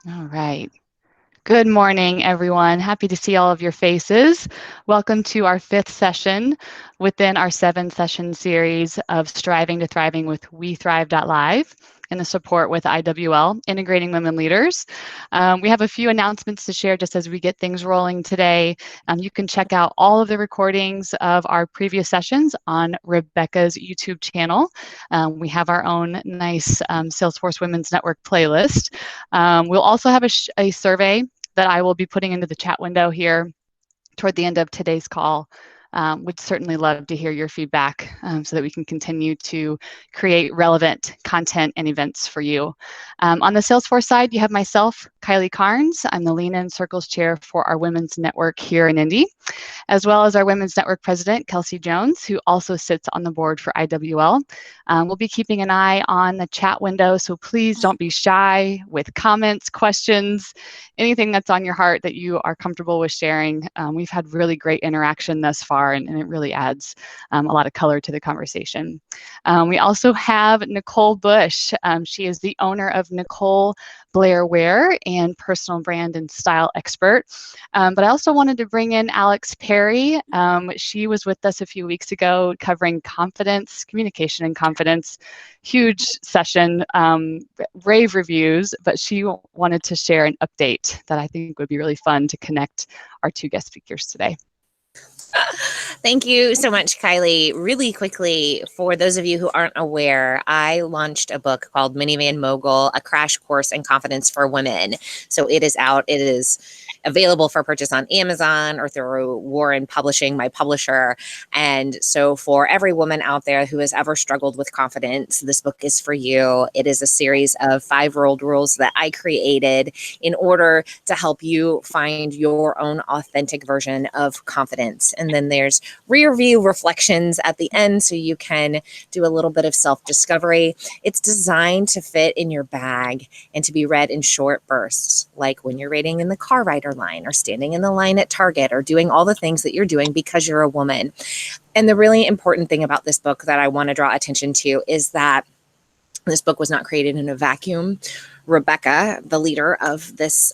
All right. Good morning, everyone. Happy to see all of your faces. Welcome to our fifth session within our 7-session series of Striving to Thriving with We Thrive.live and the support with IWL, Integrating Women Leaders. We have a few announcements to share just as we get things rolling today. You can check out all of the recordings of our previous sessions on Rebecca's YouTube channel. We have our own nice Salesforce Women's Network playlist. We'll also have a survey that I will be putting into the chat window here toward the end of today's call. Would certainly love to hear your feedback so that we can continue to create relevant content and events for you. On the Salesforce side, you have myself, Kylie Carnes. I'm the Lean In Circles Chair for our Women's Network here in Indy, as well as our Women's Network President, Kelsey Jones, who also sits on the board for IWL. We'll be keeping an eye on the chat window, so please don't be shy with comments, questions, anything that's on your heart that you are comfortable with sharing. We've had really great interaction thus far, and it really adds a lot of color to the conversation. We also have Nicole Busch. She is the owner of Nicole Blair Wear and personal brand and style expert. But I also wanted to bring in Alex Perry. She was with us a few weeks ago covering confidence, communication and confidence. Huge session, rave reviews, but she wanted to share an update that I think would be really fun to connect our two guest speakers today. Thank you so much, Kylie. Really quickly, for those of you who aren't aware, I launched a book called Minivan Mogul, A Crash Course in Confidence for Women. So it is out. It is available for purchase on Amazon or through Warren Publishing, my publisher. And so for every woman out there who has ever struggled with confidence, this book is for you. It is a series of 5 world rules that I created in order to help you find your own authentic version of confidence. And then there's rear view reflections at the end so you can do a little bit of self-discovery. It's designed to fit in your bag and to be read in short bursts, like when you're waiting in the car rider line or standing in the line at Target or doing all the things that you're doing because you're a woman. And the really important thing about this book that I want to draw attention to is that this book was not created in a vacuum. Rebecca, the leader of this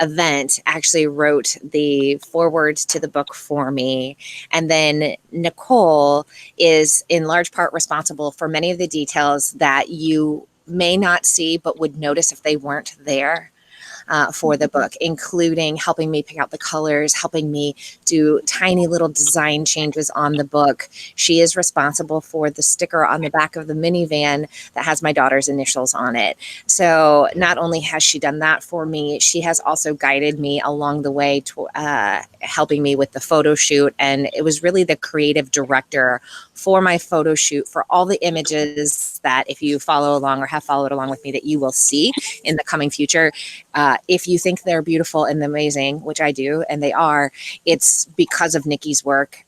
event, actually wrote the foreword to the book for me. And then Nicole is in large part responsible for many of the details that you may not see but would notice if they weren't there. For the book, including helping me pick out the colors, helping me do tiny little design changes on the book. She is responsible for the sticker on the back of the minivan that has my daughter's initials on it. So not only has she done that for me, she has also guided me along the way to helping me with the photo shoot. And it was really the creative director for my photo shoot for all the images that if you follow along or have followed along with me that you will see in the coming future. If you think they're beautiful and amazing, which I do, and they are, it's because of Nikki's work.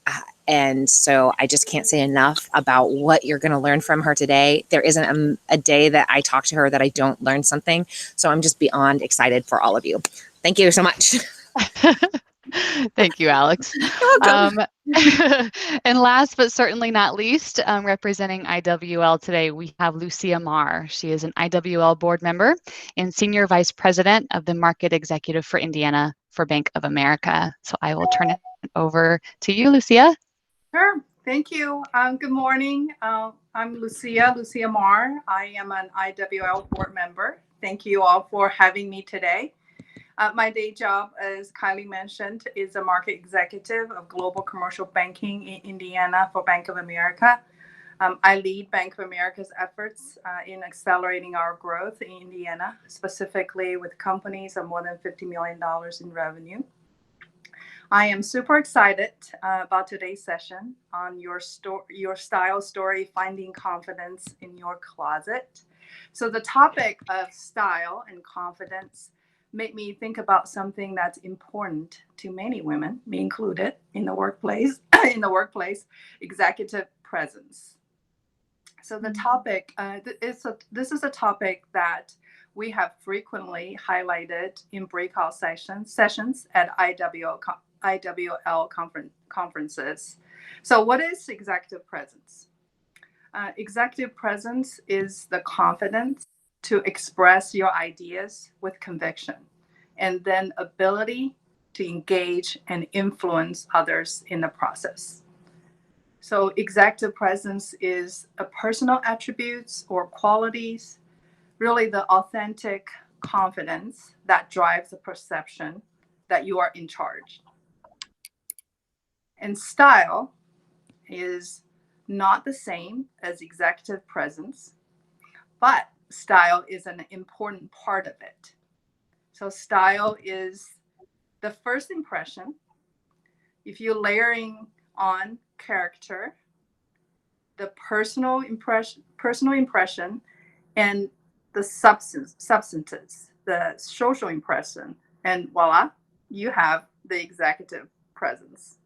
And so I just can't say enough about what you're going to learn from her today. There isn't a day that I talk to her that I don't learn something. So I'm just beyond excited for all of you. Thank you so much. Thank you, Alex. You're welcome. And last but certainly not least, representing IWL today, we have Lucia Mar. She is an IWL board member and Senior Vice President of the Market Executive for Indiana for Bank of America. So I will turn it over to you, Lucia. Sure. Thank you. Good morning. I'm Lucia Mar. I am an IWL board member. Thank you all for having me today. My day job, as Kylie mentioned, is a market executive of global commercial banking in Indiana for Bank of America. I lead Bank of America's efforts in accelerating our growth in Indiana, specifically with companies of more than $50 million in revenue. I am super excited about today's session on your style story, finding confidence in your closet. So the topic of style and confidence made me think about something that's important to many women, me included, in the workplace, executive presence. So the topic, this is a topic that we have frequently highlighted in breakout sessions at IWL conferences. So what is executive presence? Executive presence is the confidence to express your ideas with conviction, and then ability to engage and influence others in the process. So executive presence is a personal attributes or qualities, really the authentic confidence that drives the perception that you are in charge. And style is not the same as executive presence, but style is an important part of it. So style is the first impression. If you're layering on character, the personal impression, and the substances, the social impression, and voila, you have the executive presence.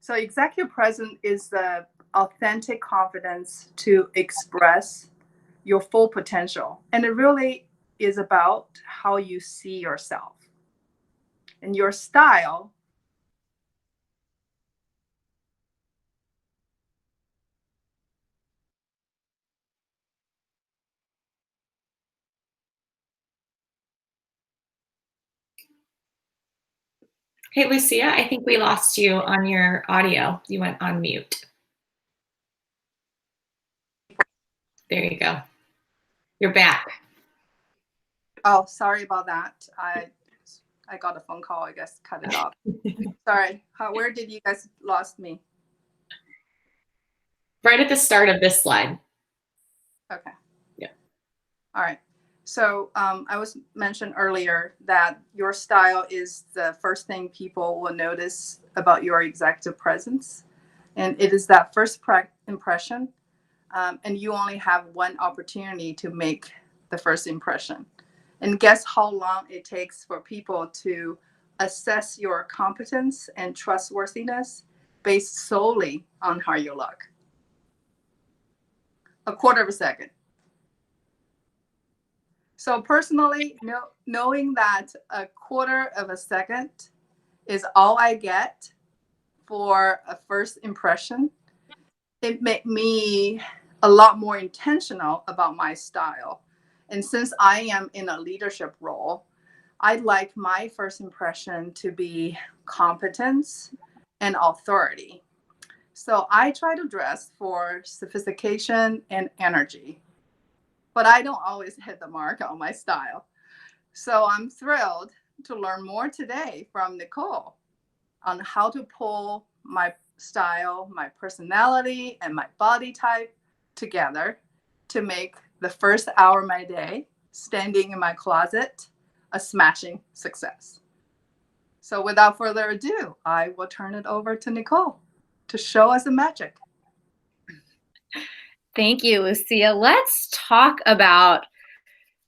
So executive presence is the authentic confidence to express your full potential. And it really is about how you see yourself. And your style Hey, Lucia, I think we lost you on your audio. You went on mute. There you go. You're back. Oh, sorry about that. I got a phone call, I guess, cut it off. Sorry. Where did you guys lost me? Right at the start of this slide. Okay. Yeah. All right. So I was mentioned earlier that your style is the first thing people will notice about your executive presence. And it is that first impression. And you only have one opportunity to make the first impression. And guess how long it takes for people to assess your competence and trustworthiness based solely on how you look? A quarter of a second. So personally, knowing that a quarter of a second is all I get for a first impression, it made me a lot more intentional about my style. And since I am in a leadership role, I'd like my first impression to be competence and authority. So I try to dress for sophistication and energy, but I don't always hit the mark on my style. So I'm thrilled to learn more today from Nicole on how to pull my style, my personality, and my body type together to make the first hour of my day standing in my closet a smashing success. So without further ado, I will turn it over to Nicole to show us the magic. Thank you, Lucia. Let's talk about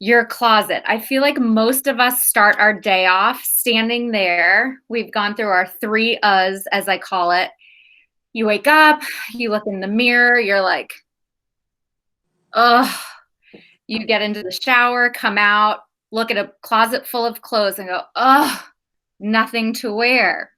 your closet. I feel like most of us start our day off standing there. We've gone through our 3 U's, as I call it. You wake up, you look in the mirror, you're like, ugh. You get into the shower, come out, look at a closet full of clothes and go, ugh, nothing to wear.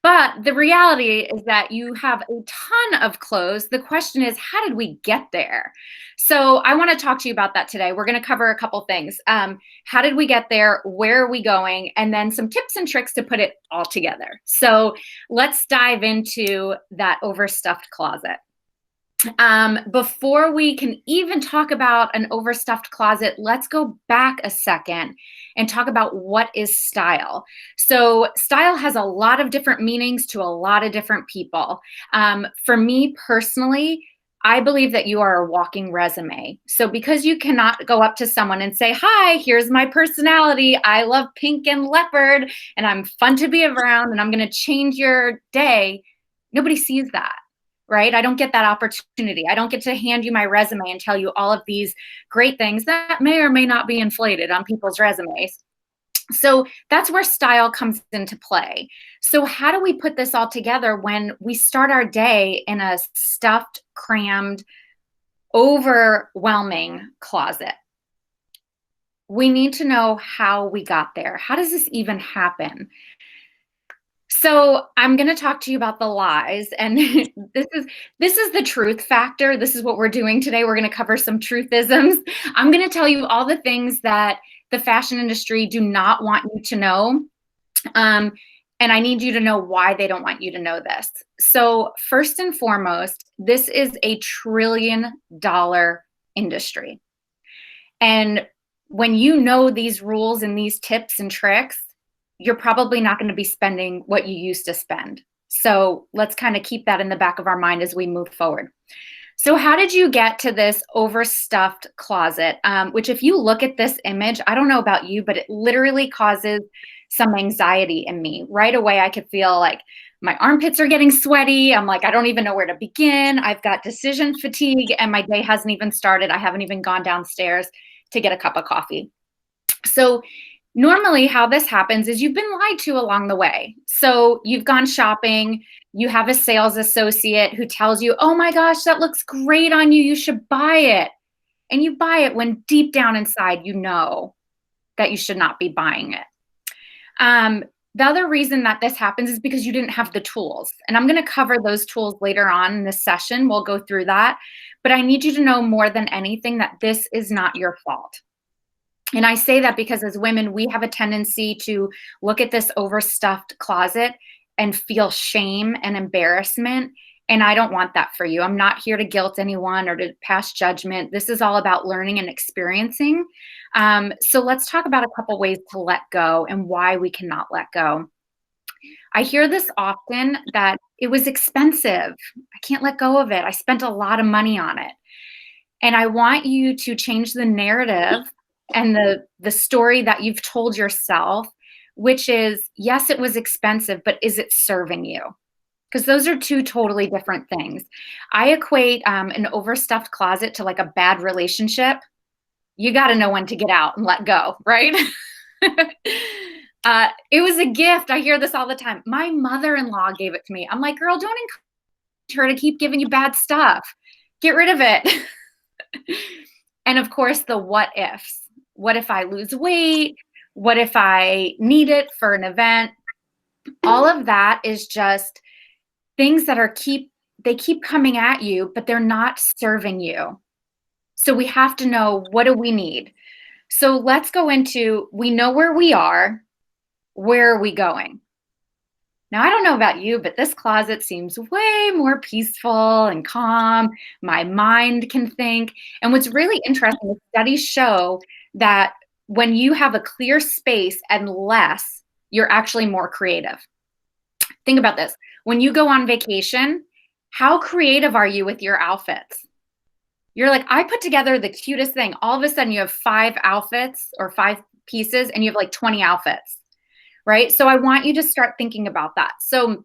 But the reality is that you have a ton of clothes. The question is, how did we get there? So I want to talk to you about that today. We're going to cover a couple things. How did we get there? Where are we going? And then some tips and tricks to put it all together. So let's dive into that overstuffed closet. Before we can even talk about an overstuffed closet, let's go back a second and talk about what is style. So style has a lot of different meanings to a lot of different people. For me personally, I believe that you are a walking resume. So because you cannot go up to someone and say, hi, here's my personality. I love pink and leopard and I'm fun to be around and I'm going to change your day. Nobody sees that. Right? I don't get that opportunity. I don't get to hand you my resume and tell you all of these great things that may or may not be inflated on people's resumes. So that's where style comes into play. So how do we put this all together when we start our day in a stuffed, crammed, overwhelming closet? We need to know how we got there. How does this even happen? So I'm going to talk to you about the lies, and this is the truth factor. This is what we're doing today. We're going to cover some truthisms. I'm going to tell you all the things that the fashion industry do not want you to know. And I need you to know why they don't want you to know this. So first and foremost, this is a $1 trillion industry. And when you know these rules and these tips and tricks, you're probably not going to be spending what you used to spend. So let's kind of keep that in the back of our mind as we move forward. So how did you get to this overstuffed closet? Which if you look at this image, I don't know about you, but it literally causes some anxiety in me. Right away, I could feel like my armpits are getting sweaty. I'm like, I don't even know where to begin. I've got decision fatigue and my day hasn't even started. I haven't even gone downstairs to get a cup of coffee. So normally how this happens is you've been lied to along the way. So you've gone shopping, you have a sales associate who tells you, oh my gosh, that looks great on you, you should buy it. And you buy it when deep down inside you know that you should not be buying it. The other reason that this happens is because you didn't have the tools. And I'm going to cover those tools later on in this session. We'll go through that. But I need you to know more than anything that this is not your fault. And I say that because as women, we have a tendency to look at this overstuffed closet and feel shame and embarrassment. And I don't want that for you. I'm not here to guilt anyone or to pass judgment. This is all about learning and experiencing. So let's talk about a couple ways to let go and why we cannot let go. I hear this often that it was expensive. I can't let go of it. I spent a lot of money on it. And I want you to change the narrative and the story that you've told yourself, which is, yes, it was expensive, but is it serving you? Because those are two totally different things. I equate an overstuffed closet to like a bad relationship. You got to know when to get out and let go, right? It was a gift. I hear this all the time. My mother-in-law gave it to me. I'm like, girl, don't encourage her to keep giving you bad stuff. Get rid of it. And of course, the what ifs. What if I lose weight? What if I need it for an event? All of that is just things that they keep coming at you, but they're not serving you. So we have to know, what do we need? So let's go into, we know where we are. Where are we going? Now, I don't know about you, but this closet seems way more peaceful and calm. My mind can think. And what's really interesting, studies show that when you have a clear space and less, you're actually more creative. Think about this. When you go on vacation, how creative are you with your outfits? You're like, I put together the cutest thing. All of a sudden you have 5 outfits or 5 pieces and you have like 20 outfits, right? So I want you to start thinking about that. So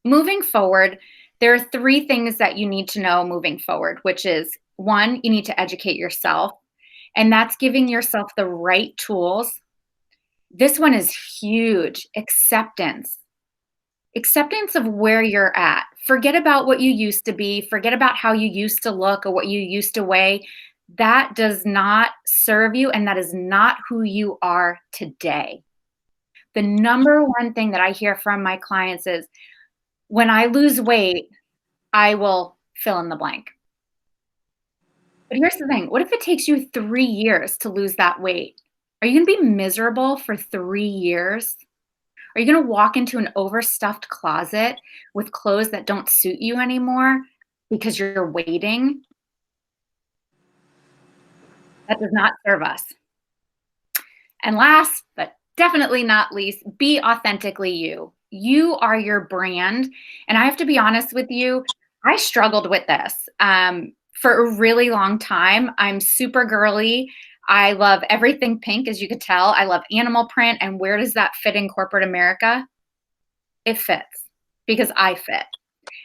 moving forward, there are 3 things that you need to know moving forward, which is 1, you need to educate yourself. And that's giving yourself the right tools. This one is huge. Acceptance. Acceptance of where you're at. Forget about what you used to be. Forget about how you used to look or what you used to weigh. That does not serve you, and that is not who you are today. The number one thing that I hear from my clients is, when I lose weight, I will fill in the blank. But here's the thing. What if it takes you 3 years to lose that weight? Are you going to be miserable for 3 years? Are you going to walk into an overstuffed closet with clothes that don't suit you anymore because you're waiting? That does not serve us. And last, but definitely not least, be authentically you. You are your brand. And I have to be honest with you, I struggled with this for a really long time. I'm super girly. I love everything pink, as you could tell. I love animal print. And where does that fit in corporate America? It fits because I fit.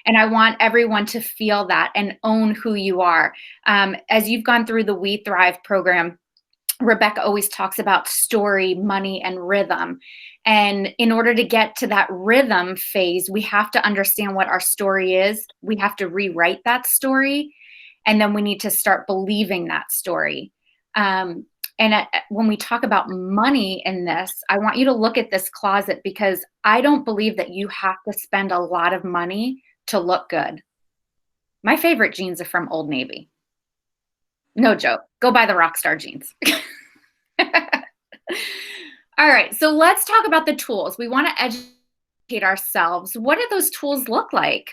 And I want everyone to feel that and own who you are. As you've gone through the We Thrive program, Rebecca always talks about story, money, and rhythm. And in order to get to that rhythm phase, we have to understand what our story is. We have to rewrite that story. And then we need to start believing that story. And when we talk about money in this, I want you to look at this closet, because I don't believe that you have to spend a lot of money to look good. My favorite jeans are from Old Navy. No joke. Go buy the Rockstar jeans. All right, so let's talk about the tools. We want to educate ourselves. What do those tools look like?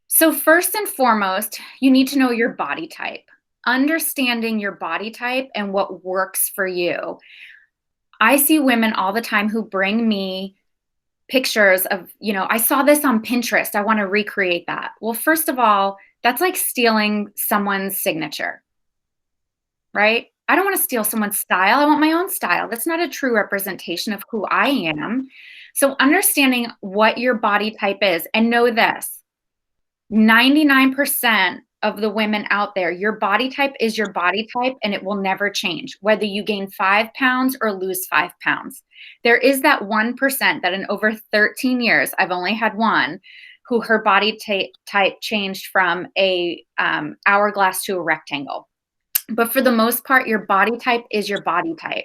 So first and foremost, you need to know your body type. Understanding your body type and what works for you. I see women all the time who bring me pictures of, I saw this on Pinterest. I want to recreate that. Well, first of all, that's like stealing someone's signature, right? I don't want to steal someone's style. I want my own style. That's not a true representation of who I am. So understanding what your body type is, and know this, 99% of the women out there, your body type is your body type, and it will never change, whether you gain 5 pounds or lose 5 pounds. There is that 1% that in over 13 years, I've only had one, who her body type changed from a hourglass to a rectangle. But for the most part, your body type is your body type.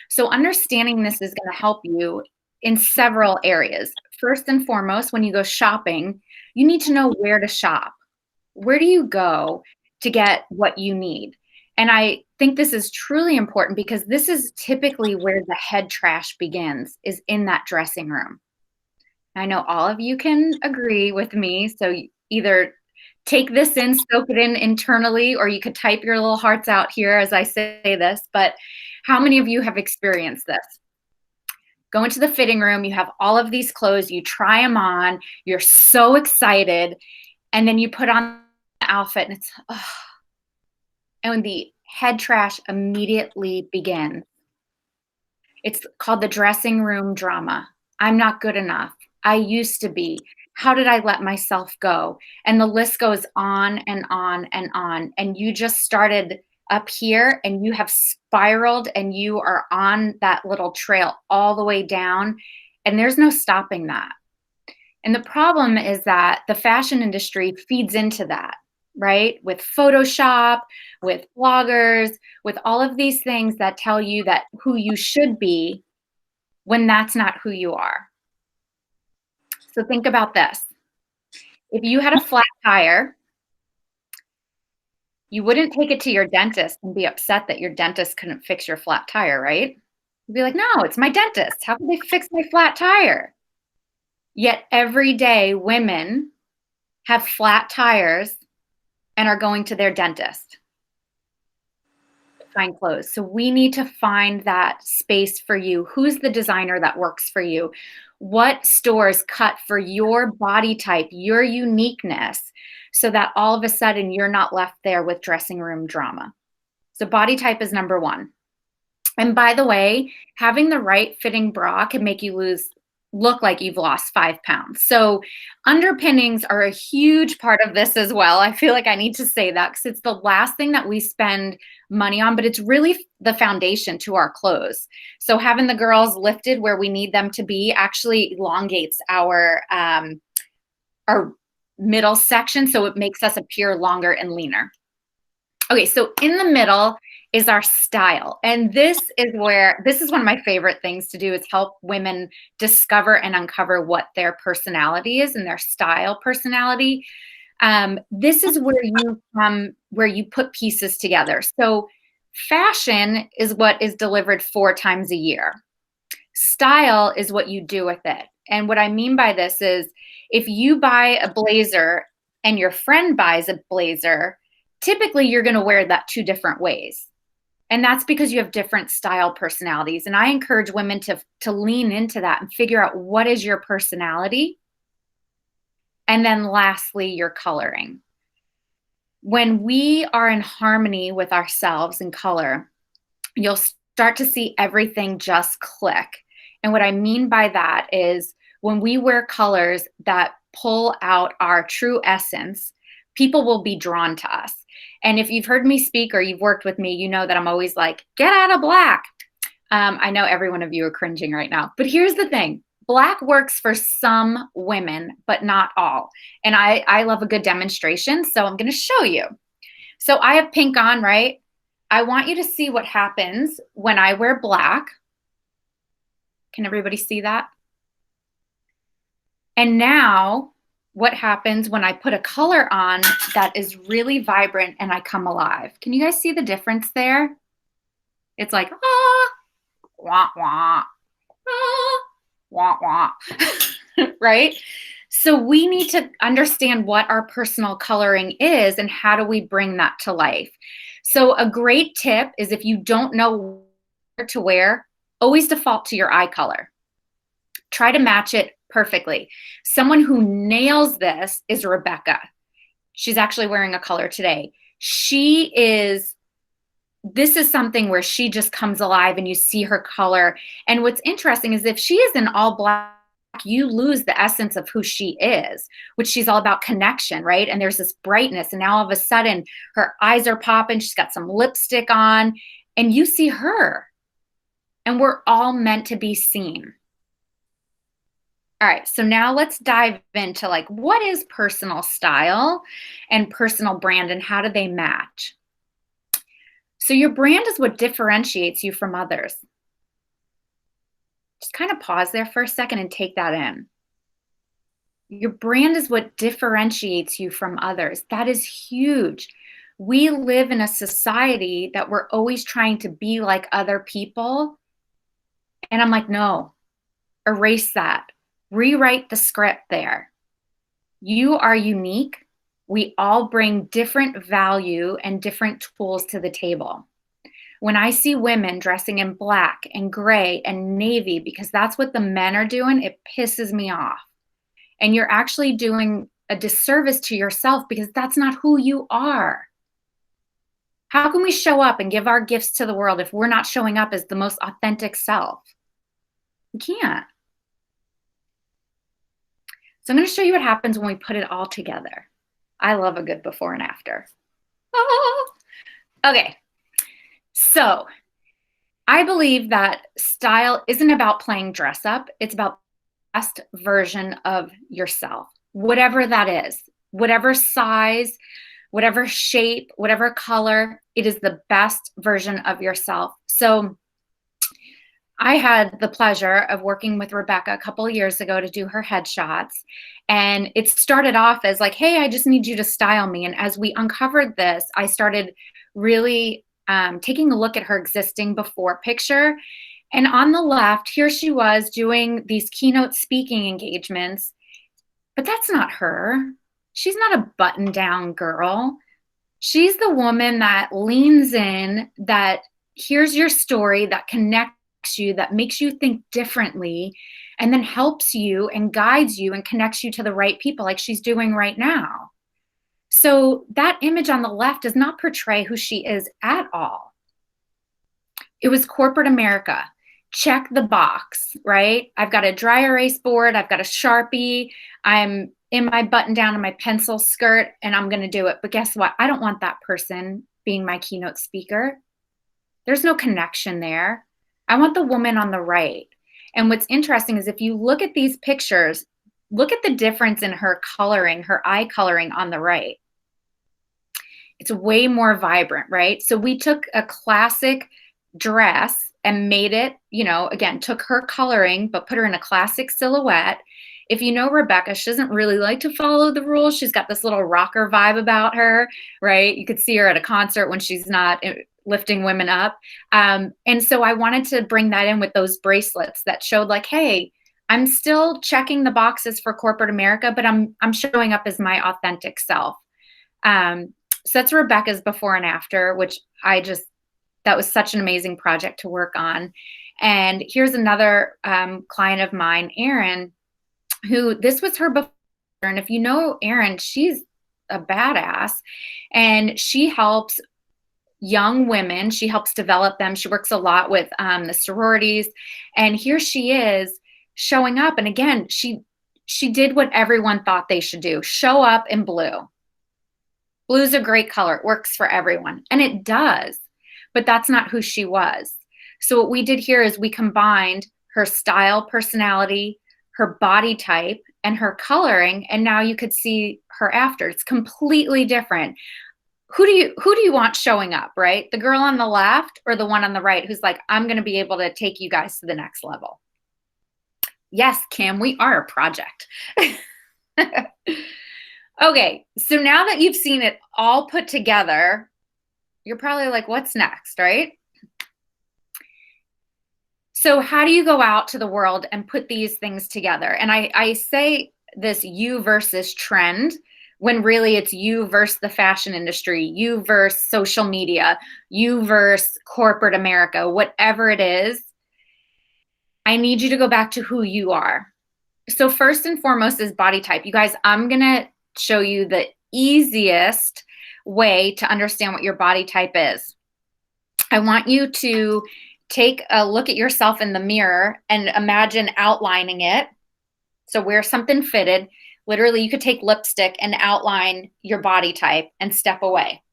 So understanding this is going to help you in several areas. First and foremost, when you go shopping, you need to know where to shop. Where do you go to get what you need? And I think this is truly important, because this is typically where the head trash begins, is in that dressing room. I know all of you can agree with me, so either take this in, soak it in internally, or you could type your little hearts out here as I say this, but how many of you have experienced this? Go into the fitting room, you have all of these clothes, you try them on, you're so excited, and then you put on the outfit and it's, and the head trash immediately begins. It's called the dressing room drama. I'm not good enough. I used to be. How did I let myself go? And the list goes on and on and on. And you just started up here and you have spiraled and you are on that little trail all the way down. And there's no stopping that. And the problem is that the fashion industry feeds into that, right? With Photoshop, with bloggers, with all of these things that tell you that who you should be, when that's not who you are. So think about this. If you had a flat tire, you wouldn't take it to your dentist and be upset that your dentist couldn't fix your flat tire, right? You'd be like, no, it's my dentist. How can they fix my flat tire? Yet every day women have flat tires and are going to their dentist to find clothes. So we need to find that space for you. Who's the designer that works for you? What stores cut for your body type, your uniqueness, so that all of a sudden you're not left there with dressing room drama. So body type is number one. And by the way, having the right fitting bra can make you look like you've lost 5 pounds. So underpinnings are a huge part of this as well. I feel like I need to say that because it's the last thing that we spend money on, but it's really the foundation to our clothes. So having the girls lifted where we need them to be actually elongates our middle section, so it makes us appear longer and leaner. Okay, so in the middle is our style. And this is one of my favorite things to do, is help women discover and uncover what their personality is and their style personality. This is where you put pieces together. So fashion is what is delivered 4 times a year. Style is what you do with it. And what I mean by this is, if you buy a blazer and your friend buys a blazer, typically you're going to wear that 2 different ways. And that's because you have different style personalities. And I encourage women to lean into that and figure out what is your personality. And then lastly, your coloring. When we are in harmony with ourselves in color, you'll start to see everything just click. And what I mean by that is, when we wear colors that pull out our true essence, people will be drawn to us. And if you've heard me speak or you've worked with me, you know that I'm always like, get out of black. I know every one of you are cringing right now, but here's the thing. Black works for some women, but not all. And I love a good demonstration, so I'm going to show you. So I have pink on, right? I want you to see what happens when I wear black. Can everybody see that? And now what happens when I put a color on that is really vibrant and I come alive? Can you guys see the difference there? It's like, ah, wah, wah, ah, wah, wah, right? So we need to understand what our personal coloring is and how do we bring that to life. So a great tip is if you don't know what to wear, always default to your eye color. Try to match it perfectly. Someone who nails this is Rebecca. She's actually wearing a color today. This is something where she just comes alive and you see her color. And what's interesting is if she is in all black, you lose the essence of who she is, which she's all about connection, right? And there's this brightness. And now all of a sudden her eyes are popping. She's got some lipstick on and you see her. And we're all meant to be seen. All right, so now let's dive into like, what is personal style and personal brand and how do they match? So your brand is what differentiates you from others. Just kind of pause there for a second and take that in. Your brand is what differentiates you from others. That is huge. We live in a society that we're always trying to be like other people. And I'm like, no, erase that. Rewrite the script there. You are unique. We all bring different value and different tools to the table. When I see women dressing in black and gray and navy, because that's what the men are doing, it pisses me off. And you're actually doing a disservice to yourself because that's not who you are. How can we show up and give our gifts to the world if we're not showing up as the most authentic self? We can't. So I'm going to show you what happens when we put it all together. I love a good before and after. Oh. Okay. So I believe that style isn't about playing dress up. It's about the best version of yourself, whatever that is, whatever size, whatever shape, whatever color, it is the best version of yourself. So I had the pleasure of working with Rebecca a couple of years ago to do her headshots. And it started off as like, hey, I just need you to style me. And as we uncovered this, I started really taking a look at her existing before picture. And on the left, here she was doing these keynote speaking engagements. But that's not her. She's not a button-down girl. She's the woman that leans in, that hears your story, that connects you, that makes you think differently, and then helps you and guides you and connects you to the right people like she's doing right now. So that image on the left does not portray who she is at all. It was corporate America. Check the box, right? I've got a dry erase board. I've got a Sharpie. I'm in my button down and my pencil skirt, and I'm going to do it. But guess what? I don't want that person being my keynote speaker. There's no connection there. I want the woman on the right. And what's interesting is if you look at these pictures, look at the difference in her coloring, her eye coloring on the right. It's way more vibrant, right? So we took a classic dress and made it, again, took her coloring, but put her in a classic silhouette. If you know Rebecca, she doesn't really like to follow the rules. She's got this little rocker vibe about her, right? You could see her at a concert when she's not lifting women up. And so I wanted to bring that in with those bracelets that showed like, hey, I'm still checking the boxes for corporate America, but I'm showing up as my authentic self. So that's Rebecca's before and after, which that was such an amazing project to work on. And here's another client of mine, Erin, who this was her before. And if you know Erin, she's a badass, and she helps young women. She helps develop them. She works a lot with the sororities. And here she is showing up. And again, she did what everyone thought they should do. Show up in blue. Blue's a great color. It works for everyone. And it does. But that's not who she was. So what we did here is we combined her style, personality, her body type, and her coloring. And now you could see her after. It's completely different. who do you want showing up, right? The girl on the left or the one on the right who's like, I'm going to be able to take you guys to the next level? Yes, Kim, we are a project. Okay, so now that you've seen it all put together, you're probably like, what's next, right? So how do you go out to the world and put these things together? And I say this you versus trend, when really it's you versus the fashion industry, you versus social media, you versus corporate America, whatever it is. I need you to go back to who you are. So first and foremost is body type. You guys, I'm going to show you the easiest way to understand what your body type is. I want you to take a look at yourself in the mirror and imagine outlining it. So wear something fitted. Literally, you could take lipstick and outline your body type and step away.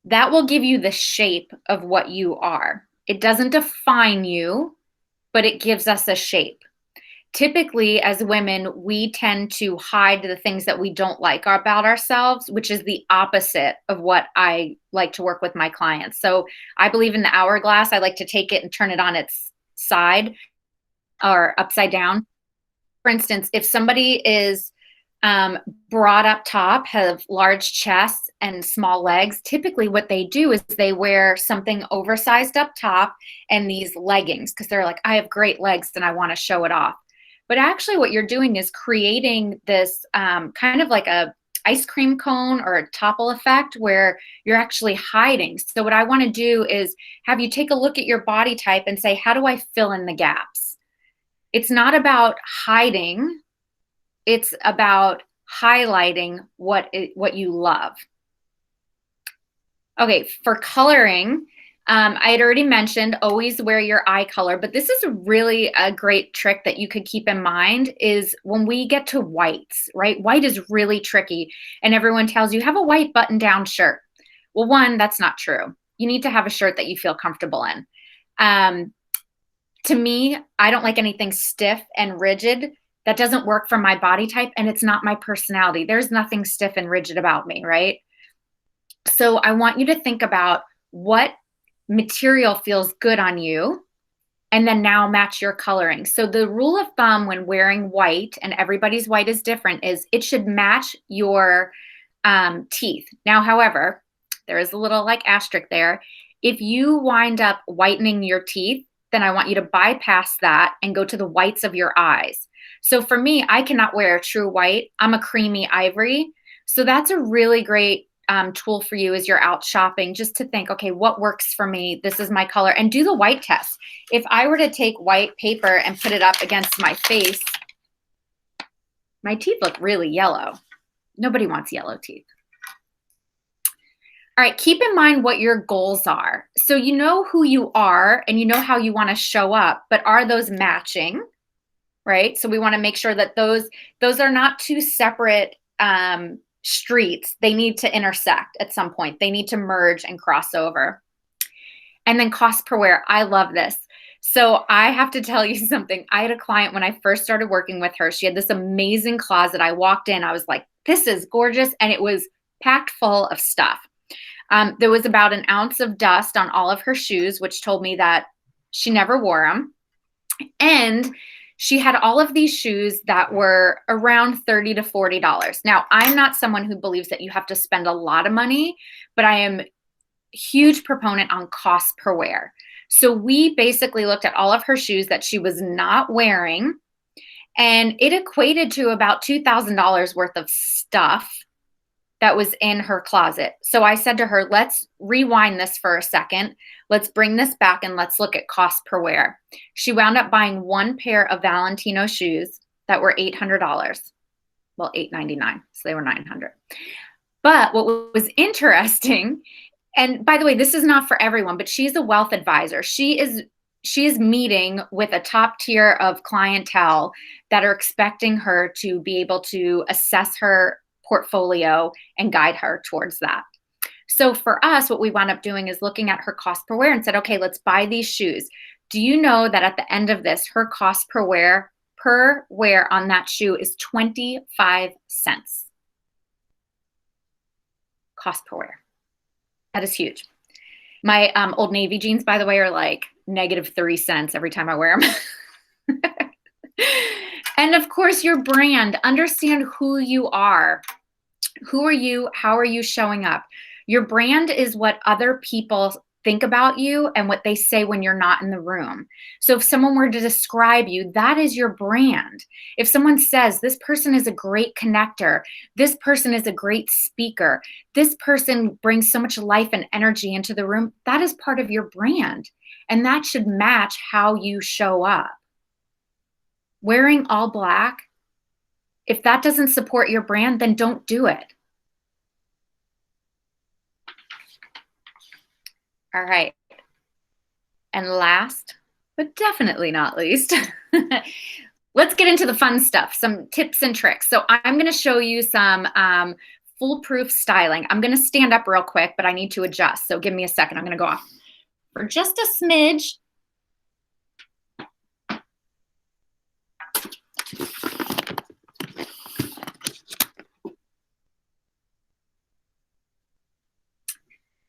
That will give you the shape of what you are. It doesn't define you, but it gives us a shape. Typically, as women, we tend to hide the things that we don't like about ourselves, which is the opposite of what I like to work with my clients. So I believe in the hourglass. I like to take it and turn it on its side or upside down. For instance, if somebody is broad up top, have large chests and small legs, typically what they do is they wear something oversized up top and these leggings because they're like, I have great legs and I want to show it off. But actually what you're doing is creating this kind of like a ice cream cone or a topple effect where you're actually hiding. So what I want to do is have you take a look at your body type and say, how do I fill in the gaps? It's not about hiding. It's about highlighting what you love. Okay, for coloring, I had already mentioned always wear your eye color, but this is really a great trick that you could keep in mind is when we get to whites, right? White is really tricky, and everyone tells you have a white button-down shirt. Well, one, that's not true. You need to have a shirt that you feel comfortable in. To me, I don't like anything stiff and rigid. That doesn't work for my body type, and it's not my personality. There's nothing stiff and rigid about me, right? So I want you to think about what material feels good on you, and then now match your coloring. So the rule of thumb when wearing white, and everybody's white is different, is it should match your teeth. Now, however, there is a little like asterisk there. If you wind up whitening your teeth, then I want you to bypass that and go to the whites of your eyes. So for me, I cannot wear a true white. I'm a creamy ivory. So that's a really great tool for you as you're out shopping, just to think, okay, what works for me? This is my color. And do the white test. If I were to take white paper and put it up against my face, my teeth look really yellow. Nobody wants yellow teeth. All right, keep in mind what your goals are. So you know who you are and you know how you want to show up, but are those matching, right? So we want to make sure that those are not two separate streets. They need to intersect at some point. They need to merge and cross over. And then cost per wear. I love this. So I have to tell you something. I had a client when I first started working with her. She had this amazing closet. I walked in. I was like, this is gorgeous. And it was packed full of stuff. There was about an ounce of dust on all of her shoes, which told me that she never wore them. And she had all of these shoes that were around $30 to $40. Now, I'm not someone who believes that you have to spend a lot of money, but I am a huge proponent on cost per wear. So we basically looked at all of her shoes that she was not wearing, and it equated to about $2,000 worth of stuff that was in her closet. So I said to her, let's rewind this for a second. Let's bring this back and let's look at cost per wear. She wound up buying one pair of Valentino shoes that were $800. Well, $899, so they were $900. But what was interesting, and by the way, this is not for everyone, but she's a wealth advisor. She is meeting with a top tier of clientele that are expecting her to be able to assess her portfolio and guide her towards that. So for us, what we wound up doing is looking at her cost per wear and said, okay, let's buy these shoes. Do you know that at the end of this, her cost per wear on that shoe is 25 cents? cost per wear. That is huge. My Old Navy jeans, by the way, are like -3 cents every time I wear them. And of course, your brand. Understand who you are. Who are you? How are you showing up? Your brand is what other people think about you and what they say when you're not in the room. So if someone were to describe you, that is your brand. If someone says, this person is a great connector, this person is a great speaker, this person brings so much life and energy into the room, that is part of your brand. And that should match how you show up. Wearing all black, if that doesn't support your brand, then don't do it. All right. And last, but definitely not least, let's get into the fun stuff, some tips and tricks. So I'm going to show you some foolproof styling. I'm going to stand up real quick, but I need to adjust. So give me a second. I'm going to go off for just a smidge.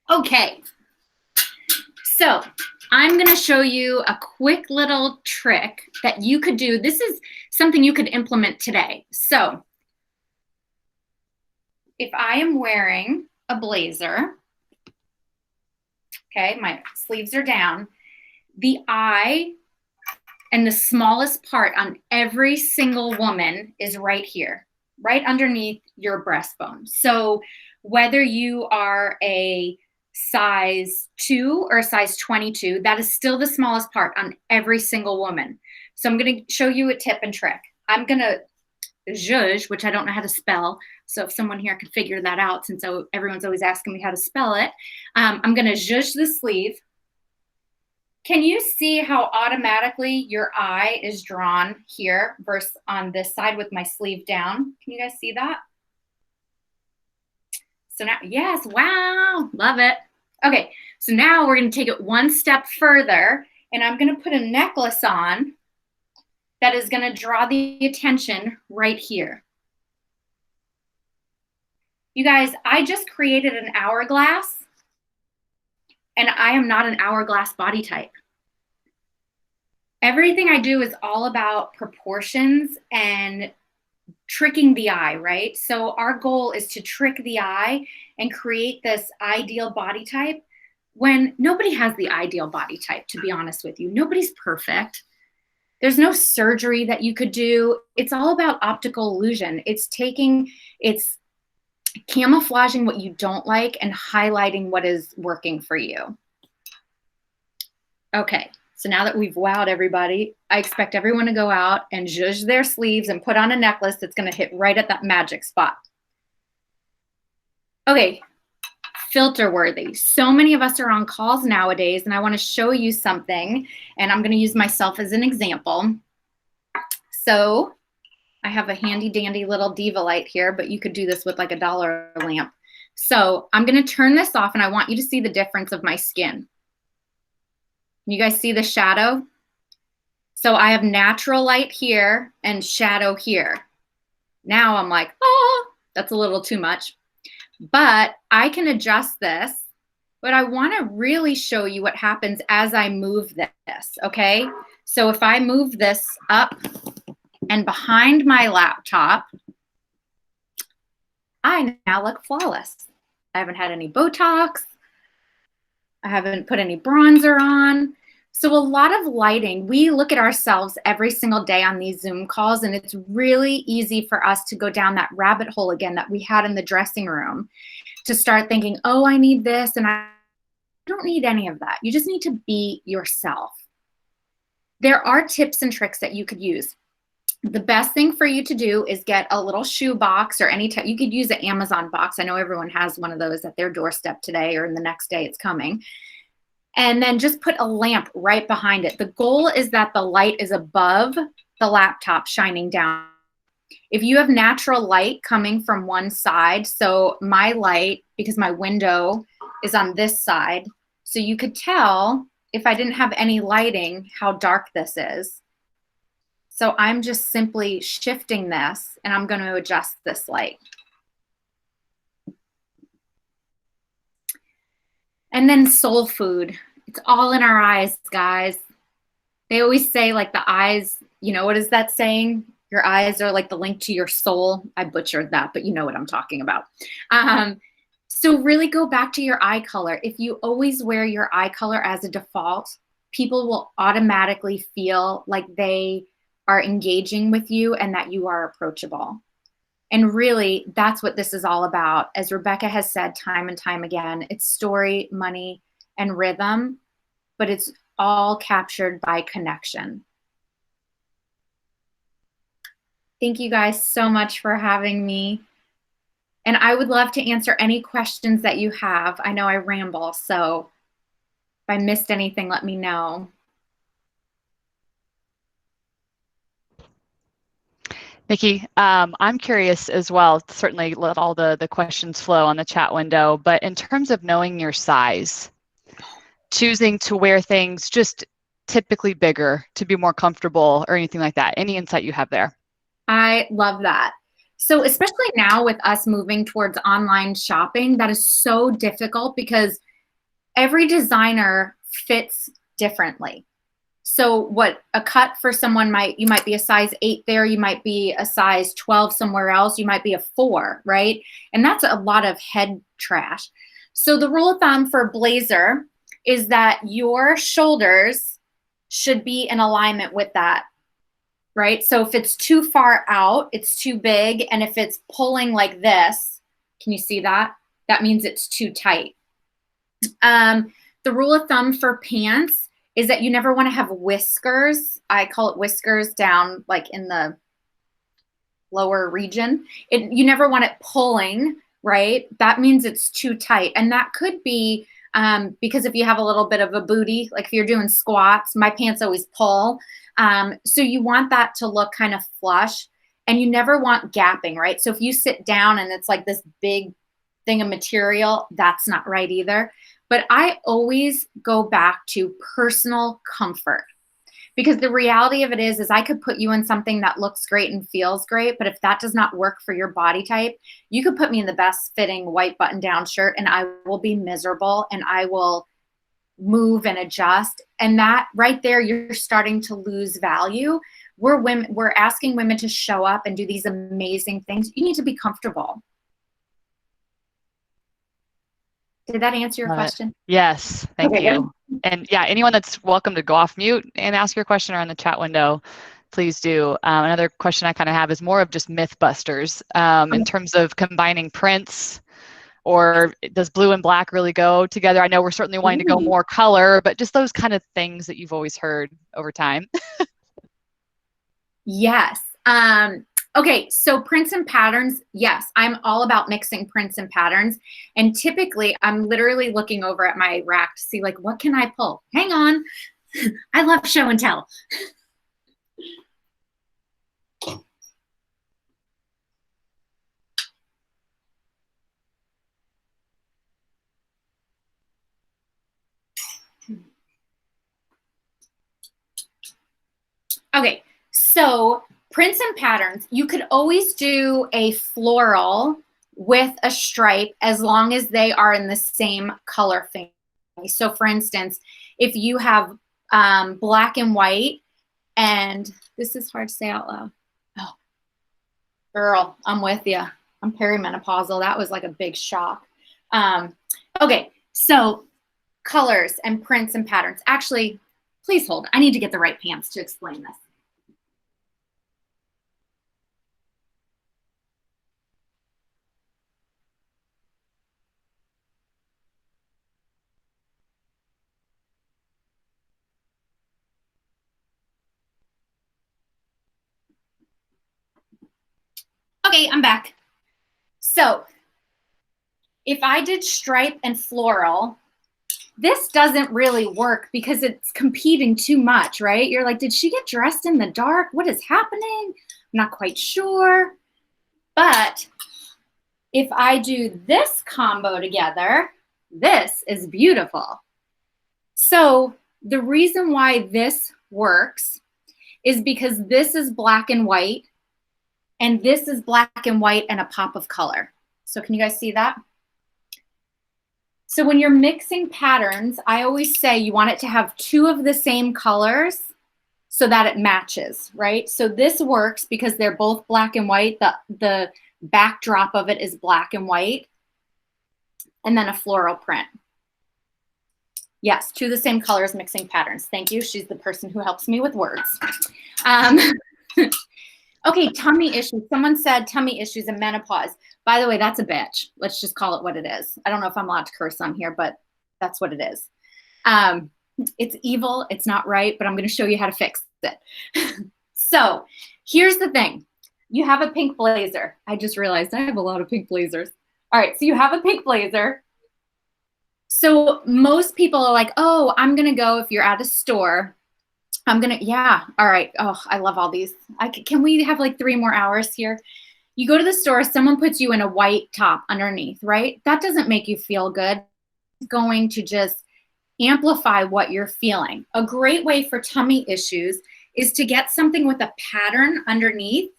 Okay. So I'm going to show you a quick little trick that you could do. This is something you could implement today. So if I am wearing a blazer, okay, my sleeves are down, the eye and the smallest part on every single woman is right here, right underneath your breastbone. So whether you are a size 2 or a size 22, that is still the smallest part on every single woman. So I'm going to show you a tip and trick. I'm going to zhuzh, which I don't know how to spell. So if someone here could figure that out, since everyone's always asking me how to spell it, I'm going to zhuzh the sleeve. Can you see how automatically your eye is drawn here versus on this side with my sleeve down? Can you guys see that? So now, yes, wow, love it. Okay, so now we're going to take it one step further, and I'm going to put a necklace on that is going to draw the attention right here. You guys, I just created an hourglass, and I am not an hourglass body type. Everything I do is all about proportions and tricking the eye, right? So our goal is to trick the eye and create this ideal body type when nobody has the ideal body type, to be honest with you. Nobody's perfect. There's no surgery that you could do. It's all about optical illusion. It's camouflaging what you don't like and highlighting what is working for you. Okay. So now that we've wowed everybody, I expect everyone to go out and zhuzh their sleeves and put on a necklace that's going to hit right at that magic spot. Okay, filter worthy. So many of us are on calls nowadays, and I want to show you something, and I'm going to use myself as an example. So I have a handy dandy little diva light here, but you could do this with like a dollar lamp. So I'm going to turn this off, and I want you to see the difference of my skin. You guys see the shadow? So I have natural light here and shadow here. Now I'm like, oh, that's a little too much. But I can adjust this. But I want to really show you what happens as I move this, okay? So if I move this up and behind my laptop, I now look flawless. I haven't had any Botox. I haven't put any bronzer on. So a lot of lighting, we look at ourselves every single day on these Zoom calls, and it's really easy for us to go down that rabbit hole again that we had in the dressing room to start thinking, oh, I need this, and I don't need any of that. You just need to be yourself. There are tips and tricks that you could use. The best thing for you to do is get a little shoe box or any type. You could use an Amazon box. I know everyone has one of those at their doorstep today, or in the next day it's coming. And then just put a lamp right behind it. The goal is that the light is above the laptop shining down. If you have natural light coming from one side, so my light, because my window is on this side, so you could tell if I didn't have any lighting how dark this is. So I'm just simply shifting this, and I'm going to adjust this light. And then soul food. It's all in our eyes, guys. They always say like the eyes, you know, what is that saying? Your eyes are like the link to your soul. I butchered that, but you know what I'm talking about. So really go back to your eye color. If you always wear your eye color as a default, people will automatically feel like they are engaging with you and that you are approachable. And really, that's what this is all about. As Rebecca has said time and time again, it's story, money, and rhythm, but it's all captured by connection. Thank you guys so much for having me. And I would love to answer any questions that you have. I know I ramble, so if I missed anything, let me know. Nikki, I'm curious as well. Certainly let all the questions flow on the chat window, but in terms of knowing your size, choosing to wear things just typically bigger to be more comfortable or anything like that, any insight you have there? I love that. So especially now with us moving towards online shopping, that is so difficult because every designer fits differently. So what a cut for someone you might be a size 8 there, you might be a size 12 somewhere else, you might be a 4, right? And that's a lot of head trash. So the rule of thumb for a blazer is that your shoulders should be in alignment with that, right? So if it's too far out, it's too big. And if it's pulling like this, can you see that? That means it's too tight. The rule of thumb for pants is that you never want to have whiskers. I call it whiskers down like in the lower region. You never want it pulling, right? That means it's too tight. And that could be because if you have a little bit of a booty, like if you're doing squats, my pants always pull. So you want that to look kind of flush, and you never want gapping, right? So if you sit down and it's like this big thing of material, that's not right either. But I always go back to personal comfort, because the reality of it is I could put you in something that looks great and feels great, but if that does not work for your body type, you could put me in the best fitting white button down shirt and I will be miserable and I will move and adjust. And that right there, you're starting to lose value. We're asking women to show up and do these amazing things. You need to be comfortable. Did that answer your question? Yes, thank you. And yeah, anyone that's welcome to go off mute and ask your question or in the chat window, please do. Another question I kind of have is more of just myth busters in terms of combining prints, or does blue and black really go together? I know we're certainly wanting to go more color, but just those kind of things that you've always heard over time. Yes. Okay, so prints and patterns, yes, I'm all about mixing prints and patterns. And typically, I'm literally looking over at my rack to see, like, what can I pull? Hang on. I love show and tell. Okay, so prints and patterns, you could always do a floral with a stripe as long as they are in the same color family. So for instance, if you have black and white, and this is hard to say out loud. Oh, girl, I'm with you. I'm perimenopausal. That was like a big shock. Okay, so colors and prints and patterns. Actually, please hold. I need to get the right pants to explain this. Okay, I'm back. So if I did stripe and floral, this doesn't really work because it's competing too much, right? You're like, did she get dressed in the dark? What is happening? I'm not quite sure. But if I do this combo together, this is beautiful. So the reason why this works is because this is black and white, and this is black and white and a pop of color. So can you guys see that? So when you're mixing patterns, I always say you want it to have 2 of the same colors so that it matches, right? So this works because they're both black and white. The backdrop of it is black and white, and then a floral print. Yes, 2 of the same colors, mixing patterns. Thank you. She's the person who helps me with words. Okay, tummy issues. Someone said tummy issues and menopause. By the way, that's a bitch. Let's just call it what it is. I don't know if I'm allowed to curse on here, but that's what it is. It's evil. It's not right, but I'm going to show you how to fix it. So here's the thing. You have a pink blazer. I just realized I have a lot of pink blazers. All right, so you have a pink blazer. So most people are like, oh, I'm going to go, if you're at a store, I'm going to, yeah, all right. Oh, I love all these. Can we have like 3 more hours here? You go to the store, someone puts you in a white top underneath, right? That doesn't make you feel good. It's going to just amplify what you're feeling. A great way for tummy issues is to get something with a pattern underneath,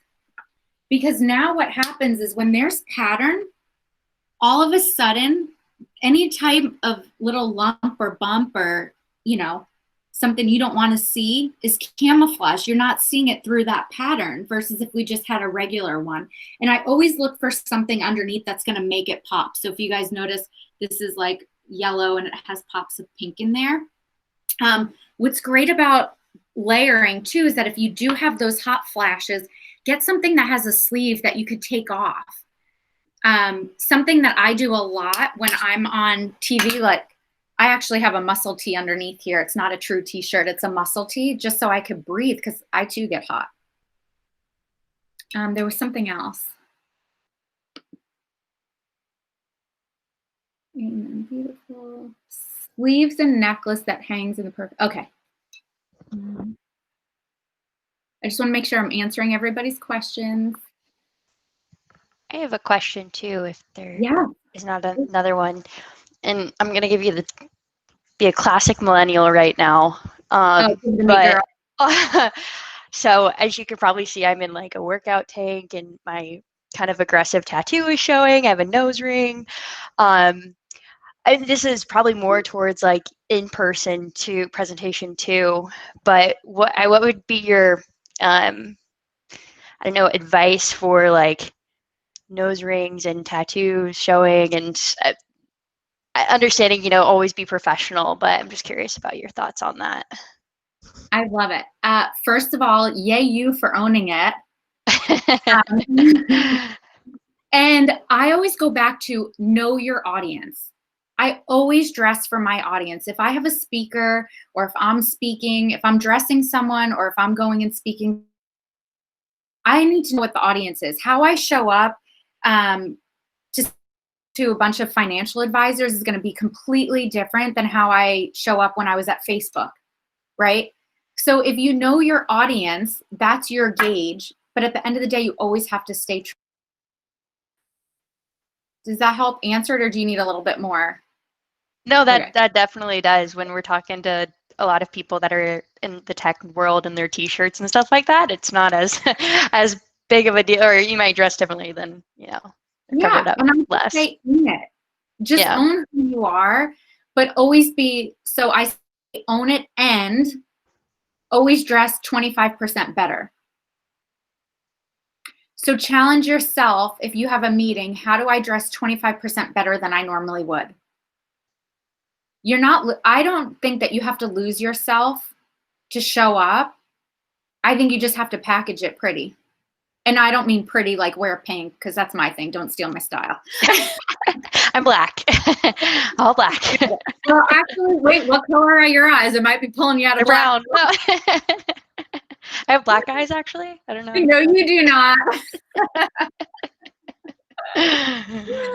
because now what happens is when there's pattern, all of a sudden, any type of little lump or bump or, you know, something you don't want to see is camouflage. You're not seeing it through that pattern versus if we just had a regular one. And I always look for something underneath that's going to make it pop. So if you guys notice, this is like yellow and it has pops of pink in there. What's great about layering too is that if you do have those hot flashes, get something that has a sleeve that you could take off. Something that I do a lot when I'm on TV, like I actually have a muscle tee underneath here. It's not a true t-shirt, it's a muscle tee, just so I could breathe because I too get hot. There was something else. Beautiful. Sleeves and necklace that hangs in the perfect, okay. I just want to make sure I'm answering everybody's questions. I have a question too, if there is not another one. And I'm going to give you be a classic millennial right now. So as you can probably see, I'm in like a workout tank and my kind of aggressive tattoo is showing. I have a nose ring. And this is probably more towards like in-person to presentation too. But what would be your, I don't know, advice for like nose rings and tattoos showing and understanding, you know, always be professional, but I'm just curious about your thoughts on that. I love it. First of all, yay you for owning it. And I always go back to know your audience. I always dress for my audience. If I have a speaker or if I'm speaking, if I'm dressing someone or if I'm going and speaking, I need to know what the audience is. How I show up to a bunch of financial advisors is going to be completely different than how I show up when I was at Facebook, right? So if you know your audience, that's your gauge. But at the end of the day, you always have to stay true. Does that help answer it, or do you need a little bit more? No, that definitely does. When we're talking to a lot of people that are in the tech world and their t-shirts and stuff like that, it's not as as big of a deal, or you might dress differently than, you know, covered up less. Say own it. Just own who you are, but always be, so I say own it and always dress 25% better. So challenge yourself. If you have a meeting, how do I dress 25% better than I normally would? You're not, I don't think that you have to lose yourself to show up. I think you just have to package it pretty. And I don't mean pretty like wear pink, because that's my thing. Don't steal my style. I'm black. All black. Well, actually, wait, what color are your eyes? It might be pulling you out of brown. No. I have black eyes, actually. I don't know. No, you do not.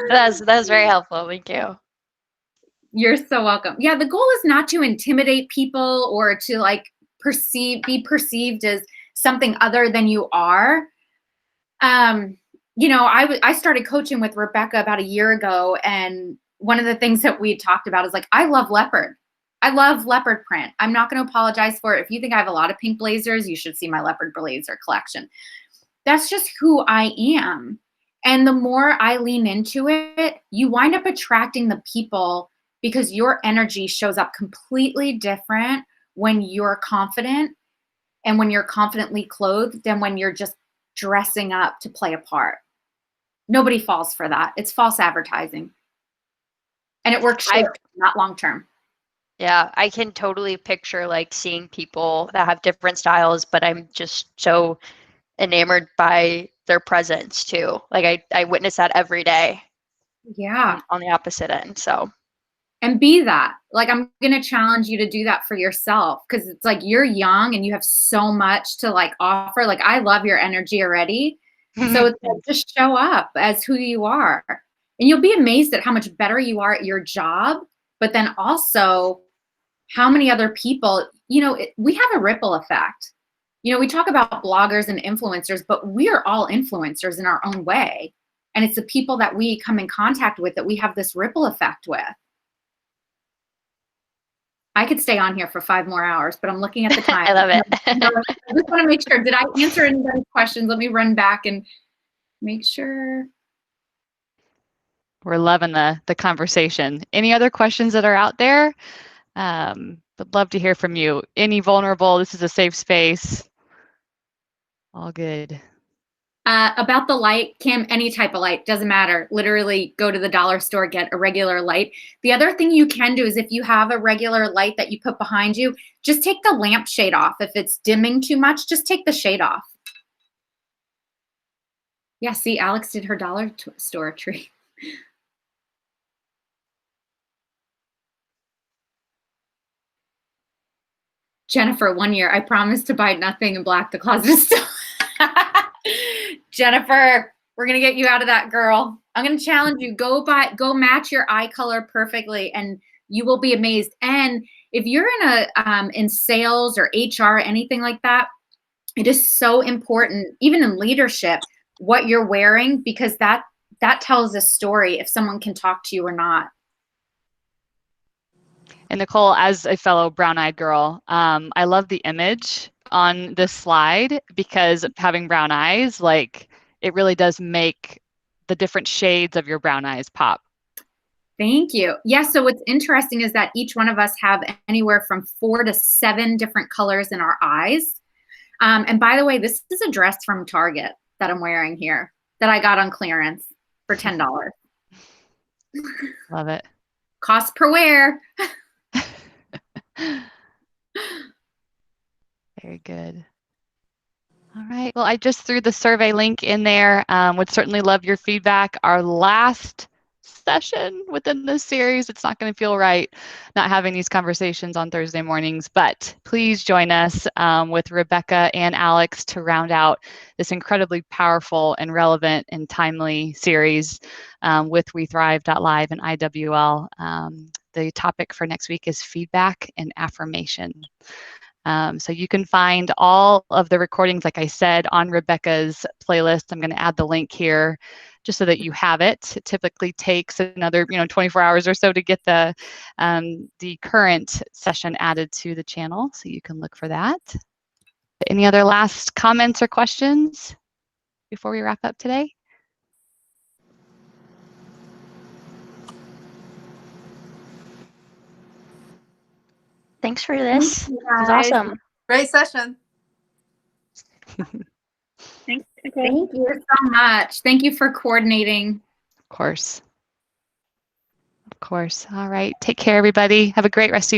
That's very helpful. Thank you. You're so welcome. Yeah, the goal is not to intimidate people or to like be perceived as something other than you are. You know, I started coaching with Rebecca about a year ago, and one of the things that we talked about is like, I love leopard. I love leopard print. I'm not going to apologize for it. If you think I have a lot of pink blazers, you should see my leopard blazer collection. That's just who I am. And the more I lean into it, you wind up attracting the people because your energy shows up completely different when you're confident and when you're confidently clothed than when you're just dressing up to play a part. Nobody falls for that. It's false advertising. And it works short, not long term. Yeah, I can totally picture like seeing people that have different styles, but I'm just so enamored by their presence too. Like I witness that every day. Yeah. On the opposite end. So. And be that. Like, I'm going to challenge you to do that for yourself, because it's like you're young and you have so much to like offer. Like, I love your energy already. So it's like, just show up as who you are. And you'll be amazed at how much better you are at your job, but then also how many other people, you know, we have a ripple effect. You know, we talk about bloggers and influencers, but we are all influencers in our own way. And it's the people that we come in contact with that we have this ripple effect with. I could stay on here for 5 more hours, but I'm looking at the time. I love it. I just want to make sure. Did I answer anybody's questions? Let me run back and make sure. We're loving the conversation. Any other questions that are out there? Would love to hear from you. Any vulnerable, this is a safe space. All good. About the light, Kim, any type of light, doesn't matter. Literally go to the dollar store, get a regular light. The other thing you can do is if you have a regular light that you put behind you, just take the lampshade off. If it's dimming too much, just take the shade off. Yeah, see, Alex did her dollar store tree. Jennifer, 1 year, I promised to buy nothing in black. The closet is still. Jennifer, we're gonna get you out of that, girl. I'm gonna challenge you. Go match your eye color perfectly, and you will be amazed. And if you're in sales or HR or anything like that, it is so important, even in leadership, what you're wearing, because that tells a story if someone can talk to you or not. And Nicole, as a fellow brown-eyed girl, I love the image on this slide, because having brown eyes, like, it really does make the different shades of your brown eyes pop. Thank you. Yeah, so what's interesting is that each one of us have anywhere from 4 to 7 different colors in our eyes. And by the way, this is a dress from Target that I'm wearing here that I got on clearance for $10. Love it. Cost per wear. Very good. All right. Well, I just threw the survey link in there. Would certainly love your feedback. Our last session within this series, it's not going to feel right not having these conversations on Thursday mornings, but please join us with Rebecca and Alex to round out this incredibly powerful and relevant and timely series with WeThrive.live and IWL. The topic for next week is feedback and affirmation. So you can find all of the recordings, like I said, on Rebecca's playlist. I'm going to add the link here just so that you have it. It typically takes another 24 hours or so to get the current session added to the channel, so you can look for that. Any other last comments or questions before we wrap up today? Thanks for this. It was awesome. Great session. Thanks, Thank you so much. Thank you for coordinating. Of course. Of course. All right. Take care, everybody. Have a great rest of your